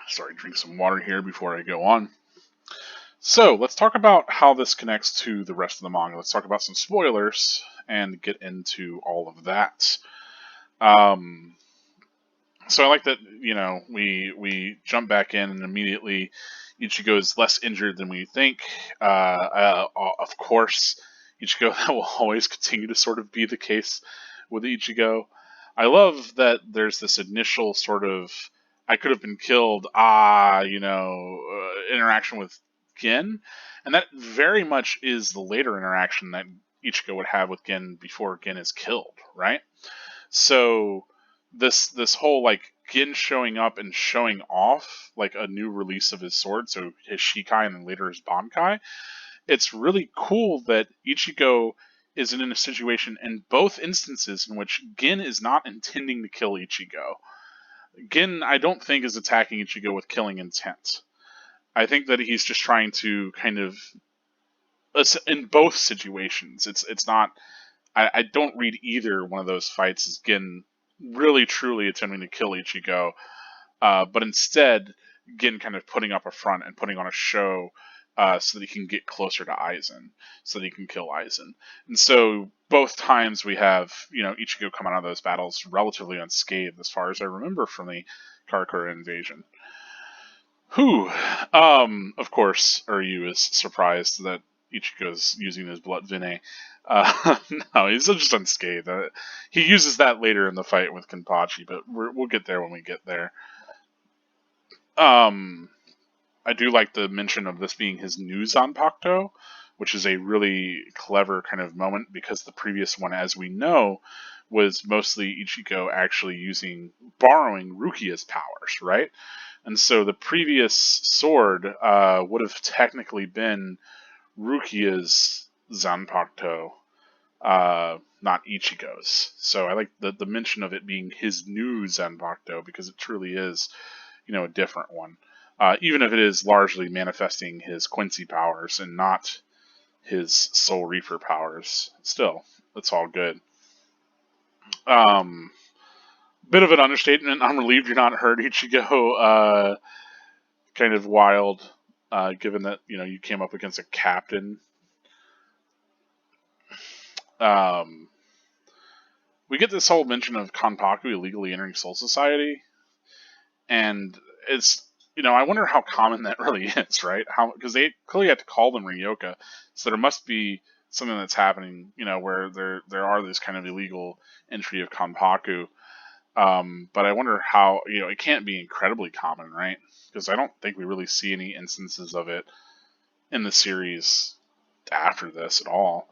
[SPEAKER 2] Sorry, drink some water here before I go on. So, let's talk about how this connects to the rest of the manga. Let's talk about some spoilers and get into all of that. So I like that, we jump back in and immediately Ichigo is less injured than we think. Of course, Ichigo, that will always continue to sort of be the case with Ichigo. I love that there's this initial sort of, I could have been killed, interaction with Gin. And that very much is the later interaction that Ichigo would have with Gin before Gin is killed, right? So this whole like Gin showing up and showing off like a new release of his sword, so his Shikai and then later his Bankai, it's really cool that Ichigo is in a situation in both instances in which Gin is not intending to kill Ichigo. Gin, I don't think, is attacking Ichigo with killing intent. I think that he's just trying to kind of, in both situations, it's not. I don't read either one of those fights as Gin really truly attempting to kill Ichigo, but instead Gin kind of putting up a front and putting on a show so that he can get closer to Aizen, so that he can kill Aizen. And so both times we have Ichigo come out of those battles relatively unscathed, as far as I remember from the Karakura invasion. Of course, Uryu is surprised that Ichigo's using his blood vine. No, he's just unscathed. He uses that later in the fight with Kenpachi, but we'll get there when we get there. I do like the mention of this being his new Zanpakuto, which is a really clever kind of moment, because the previous one, as we know, was mostly Ichigo actually borrowing Rukia's powers, right? And so the previous sword would have technically been Rukia's Zanpakuto, not Ichigo's. So I like the mention of it being his new Zanpakuto, because it truly is, a different one. Even if it is largely manifesting his Quincy powers and not his Soul Reaper powers, still, it's all good. Bit of an understatement. I'm relieved you're not hurt, Ichigo. Kind of wild, given that you came up against a captain. We get this whole mention of Kanpaku illegally entering Soul Society, and it's I wonder how common that really is, right? Because they clearly have to call them Ryoka, so there must be something that's happening, where there are this kind of illegal entry of Kanpaku. But I wonder how, it can't be incredibly common, right? Because I don't think we really see any instances of it in the series after this at all.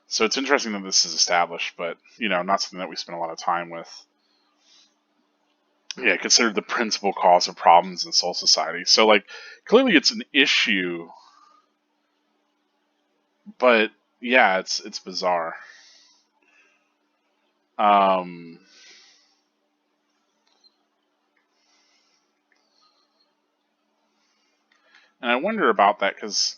[SPEAKER 2] So it's interesting that this is established, but, not something that we spend a lot of time with. Yeah, considered the principal cause of problems in Soul Society. So, clearly it's an issue, but, yeah, it's bizarre. And I wonder about that because,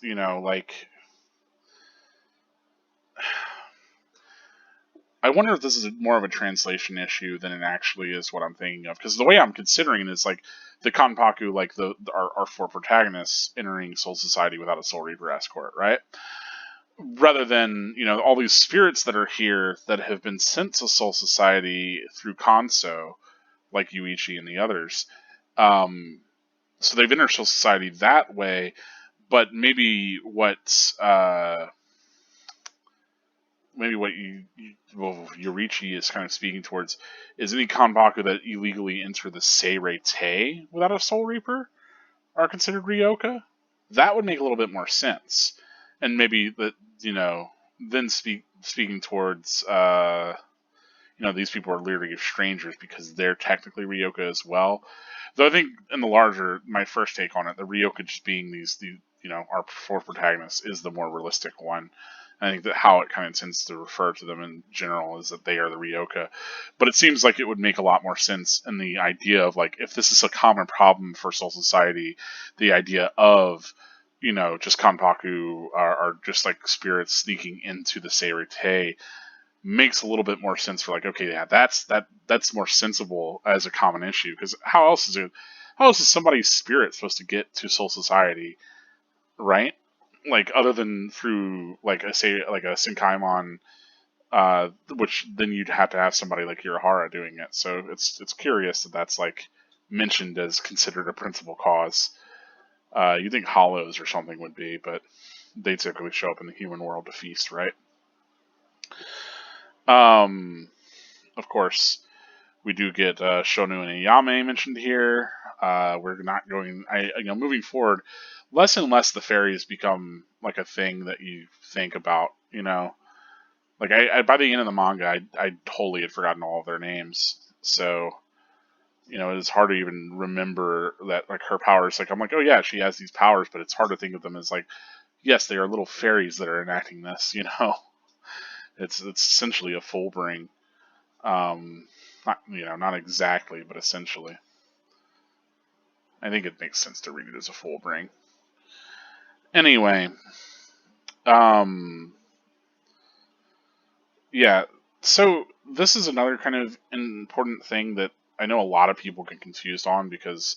[SPEAKER 2] I wonder if this is more of a translation issue than it actually is what I'm thinking of. Because the way I'm considering it is the Kanpaku, our four protagonists entering Soul Society without a Soul Reaper escort, right? rather than, all these spirits that are here that have been sent to Soul Society through Kanso, like Yuichi and the others. Um, so they've entered Soul Society that way, but maybe what Yorichi is kind of speaking towards is any Kanbaku that illegally enter the Seirei without a Soul Reaper are considered Ryoka. That would make a little bit more sense, and maybe that then speaking towards these people are literally strangers because they're technically Ryoka as well. Though I think in the larger, my first take on it, the Ryoka just being our four protagonists is the more realistic one. I think that how it kind of tends to refer to them in general is that they are the Ryoka. But it seems like it would make a lot more sense in the idea of, like, if this is a common problem for Soul Society, the idea of, just Kanpaku are just like spirits sneaking into the Seirei makes a little bit more sense for, like, okay, yeah, that's more sensible as a common issue, because how else is somebody's spirit supposed to get to Soul Society, right? Like, other than through, like, like a Senkaimon, which then you'd have to have somebody like Urahara doing it. So it's curious that that's, like, mentioned as considered a principal cause. You think Hollows or something would be, but they typically show up in the human world to feast, right? Of course, we do get Shonu and Ayame mentioned here. We're not going. Moving forward, less and less the fairies become like a thing that you think about. Like by the end of the manga, I totally had forgotten all of their names. So it's hard to even remember that, like, her powers. Like, I'm like, oh yeah, she has these powers, but it's hard to think of them as, like, yes, they are little fairies that are enacting this. It's essentially a full bring. Not exactly, but essentially. I think it makes sense to read it as a full bring. Anyway, yeah. So this is another kind of important thing that I know a lot of people get confused on, because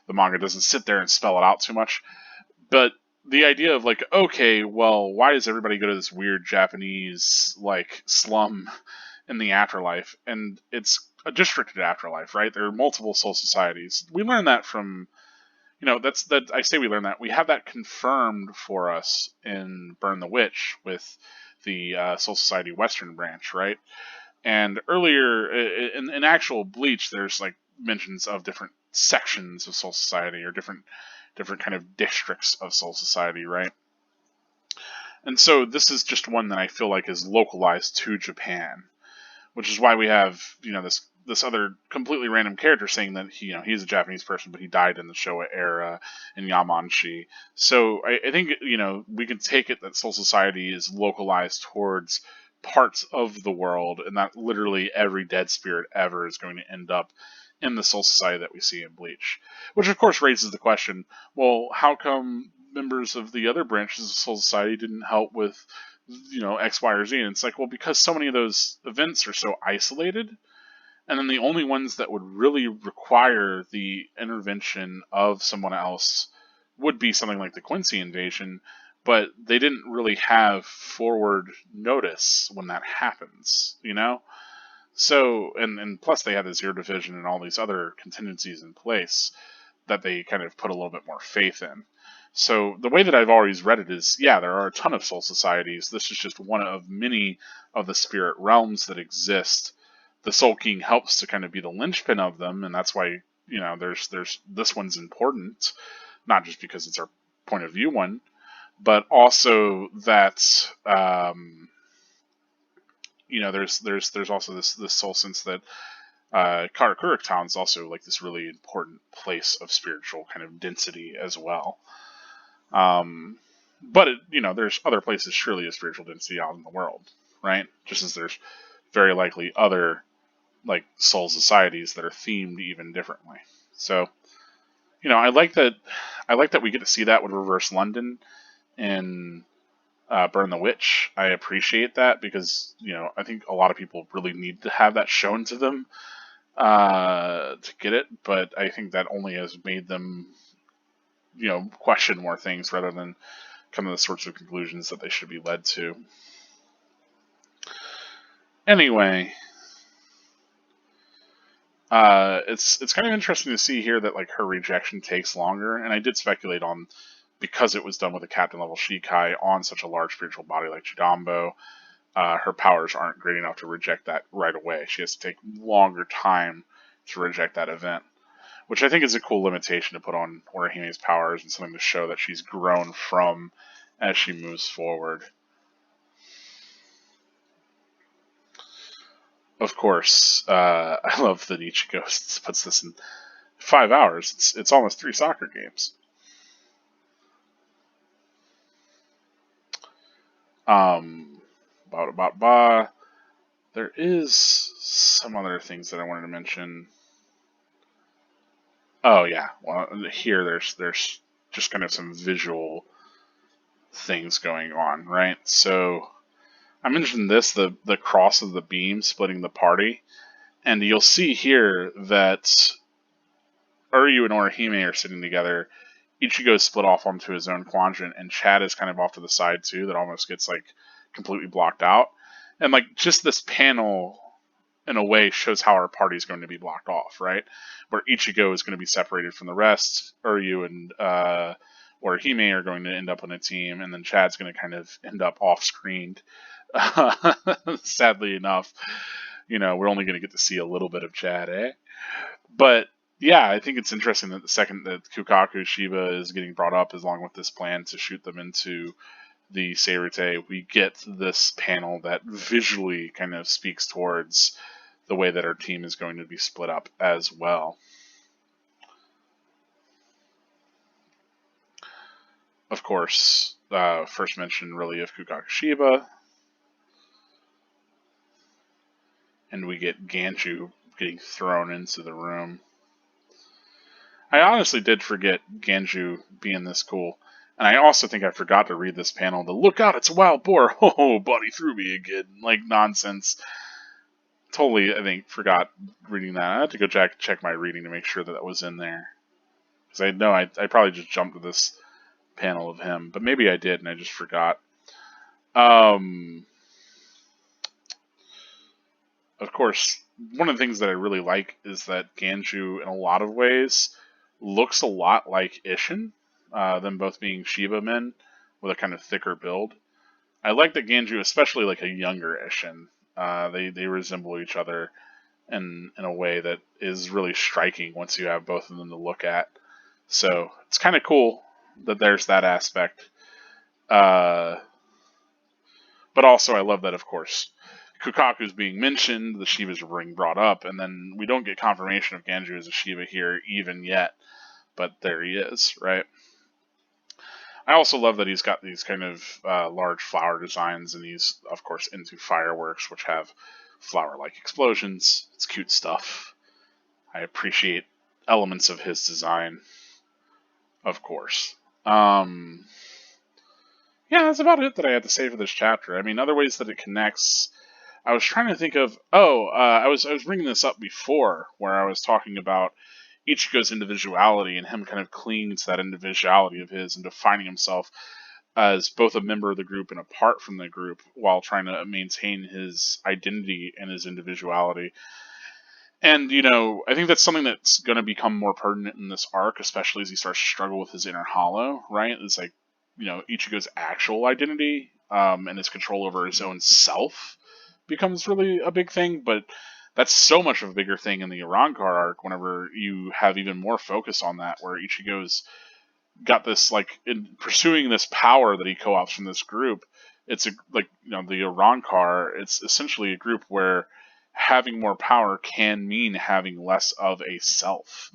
[SPEAKER 2] the manga doesn't sit there and spell it out too much. But the idea of, like, okay, well, why does everybody go to this weird Japanese, like, slum in the afterlife? And it's a districted afterlife, right? There are multiple soul societies. We learn that from, I say we learn that. We have that confirmed for us in Burn the Witch with the Soul Society Western branch, right? And earlier in actual Bleach, there's, like, mentions of different sections of Soul Society, or different kind of districts of Soul Society, right? And so this is just one that I feel like is localized to Japan, which is why we have this other completely random character saying that he's a Japanese person, but he died in the Showa era in Yamanshi. So I think we can take it that Soul Society is localized towards parts of the world, and that literally every dead spirit ever is going to end up in the Soul Society that we see in Bleach. Which, of course, raises the question, well, how come members of the other branches of Soul Society didn't help with X, Y, or Z? And it's like, well, because so many of those events are so isolated, and then the only ones that would really require the intervention of someone else would be something like the Quincy invasion, but they didn't really have forward notice when that happens, So, and plus they had the Zero Division and all these other contingencies in place that they kind of put a little bit more faith in. So the way that I've always read it is, yeah, there are a ton of soul societies. This is just one of many of the spirit realms that exist. The Soul King helps to kind of be the linchpin of them, and that's why there's this one's important, not just because it's our point of view one, but also that there's also this soul sense that Karakura Town is also, like, this really important place of spiritual kind of density as well. But there's other places surely of spiritual density out in the world, right? Just as there's very likely other, like, soul societies that are themed even differently. So, I like that we get to see that with Reverse London and Burn the Witch. I appreciate that, because I think a lot of people really need to have that shown to them to get it. But I think that only has made them question more things rather than kind of the sorts of conclusions that they should be led to. Anyway, it's kind of interesting to see here that like her rejection takes longer, and I did speculate on, because it was done with a captain level Shikai on such a large spiritual body like Chidambo, her powers aren't great enough to reject that right away. She has to take longer time to reject that event, which I think is a cool limitation to put on Orihime's powers and something to show that she's grown from as she moves forward. Of course, I love that Ichigo puts this in 5 hours. It's almost 3 soccer games. There is some other things that I wanted to mention. Oh yeah, well here there's just kind of some visual things going on, right? So I mentioned this, the cross of the beam splitting the party, and you'll see here that Uryu and Orihime are sitting together. Ichigo is split off onto his own quadrant, and Chad is kind of off to the side too. That almost gets like completely blocked out, and like just this panel, in a way, shows how our party is going to be blocked off, right? Where Ichigo is going to be separated from the rest. Uryu and Orihime are going to end up on a team, and then Chad's going to kind of end up off-screened. Sadly enough, we're only going to get to see a little bit of Chad, eh? But yeah, I think it's interesting that the second that Kukaku Shiba is getting brought up, along with this plan to shoot them into the Seirute, we get this panel that visually kind of speaks towards the way that our team is going to be split up as well. Of course, first mention really of Kukaku Shiba, and we get Ganju getting thrown into the room. I honestly did forget Ganju being this cool. And I also think I forgot to read this panel. The look out, it's a wild boar. Oh, buddy threw me again. Like nonsense. Totally, I think, forgot reading that. I had to go check my reading to make sure that was in there. Because I know I probably just jumped to this panel of him. But maybe I did and I just forgot. Of course, one of the things that I really like is that Ganju, in a lot of ways, looks a lot like Isshin. Them both being Shiba men with a kind of thicker build. I like that Ganju, especially like a younger Isshin, they resemble each other in a way that is really striking once you have both of them to look at. So it's kind of cool that there's that aspect. But also I love that, of course, Kukaku's being mentioned, the Shibas are being brought up, and then we don't get confirmation of Ganju as a Shiba here even yet. But there he is, right? I also love that he's got these kind of large flower designs, and he's, of course, into fireworks, which have flower-like explosions. It's cute stuff. I appreciate elements of his design, of course. Yeah, that's about it that I had to say for this chapter. I mean, other ways that it connects, I was trying to think of. I was bringing this up before, where I was talking about Ichigo's individuality and him kind of clinging to that individuality of his and defining himself as both a member of the group and apart from the group while trying to maintain his identity and his individuality. And, I think that's something that's going to become more pertinent in this arc, especially as he starts to struggle with his inner hollow, right? It's like, Ichigo's actual identity and his control over his own self becomes really a big thing, but that's so much of a bigger thing in the Urankar arc whenever you have even more focus on that, where Ichigo's got this, like, in pursuing this power that he co-opts from this group. It's the Urankar, it's essentially a group where having more power can mean having less of a self.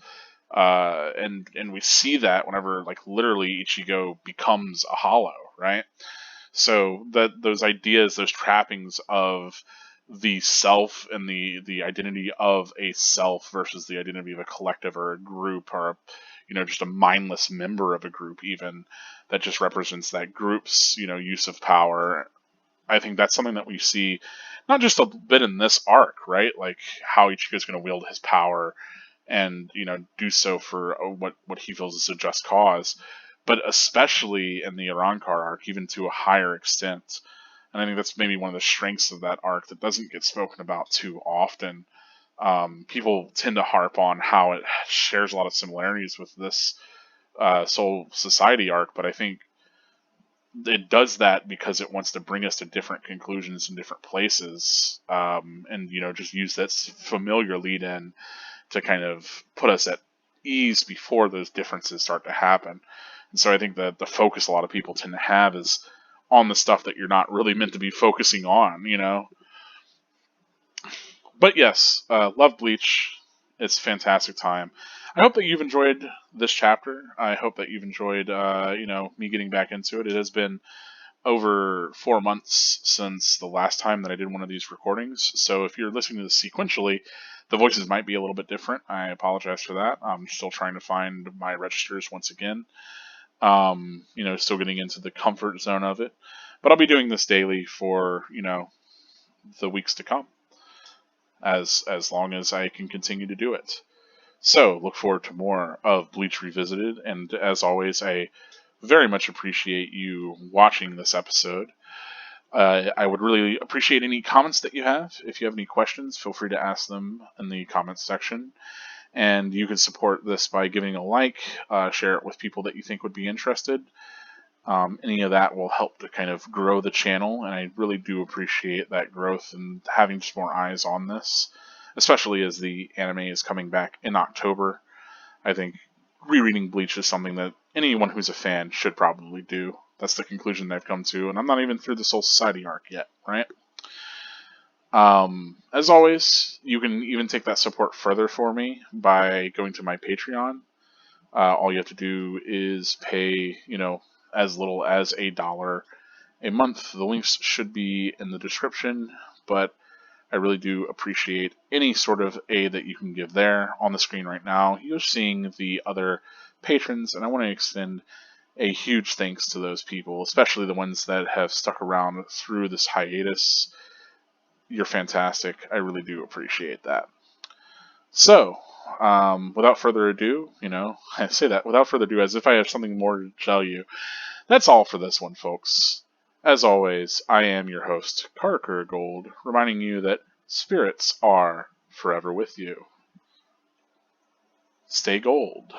[SPEAKER 2] And we see that whenever, like, literally Ichigo becomes a hollow, right? So that those ideas, those trappings of the self and the identity of a self versus the identity of a collective or a group or just a mindless member of a group, even that just represents that group's use of power. I think that's something that we see not just a bit in this arc, right? Like how Ichigo is going to wield his power and do so for what he feels is a just cause, but especially in the Arankar arc, even to a higher extent. And I think that's maybe one of the strengths of that arc that doesn't get spoken about too often. People tend to harp on how it shares a lot of similarities with this Soul Society arc, but I think it does that because it wants to bring us to different conclusions in different places, and just use that familiar lead in to kind of put us at ease before those differences start to happen. And so I think that the focus a lot of people tend to have is on the stuff that you're not really meant to be focusing on. But yes, love Bleach. It's a fantastic time. I hope that you've enjoyed this chapter. I hope that you've enjoyed, me getting back into it. It has been over 4 months since the last time that I did one of these recordings. So if you're listening to this sequentially, the voices might be a little bit different. I apologize for that. I'm still trying to find my registers once again. Still getting into the comfort zone of it. But I'll be doing this daily for, the weeks to come, as long as I can continue to do it. So look forward to more of Bleach Revisited, and as always, I very much appreciate you watching this episode. I would really appreciate any comments that you have. If you have any questions, feel free to ask them in the comments section. And you can support this by giving a like, share it with people that you think would be interested. Any of that will help to kind of grow the channel, and I really do appreciate that growth and having just more eyes on this, especially as the anime is coming back in October. I think rereading Bleach is something that anyone who's a fan should probably do. That's the conclusion I've come to, and I'm not even through the Soul Society arc yet, right? As always, you can even take that support further for me by going to my Patreon. All you have to do is pay, as little as $1 a month. The links should be in the description, but I really do appreciate any sort of aid that you can give there. On the screen right now, you're seeing the other patrons, and I want to extend a huge thanks to those people, especially the ones that have stuck around through this hiatus. You're fantastic. I really do appreciate that. So, without further ado, I say that without further ado as if I have something more to tell you. That's all for this one, folks. As always, I am your host, Carker Gold, reminding you that spirits are forever with you. Stay gold.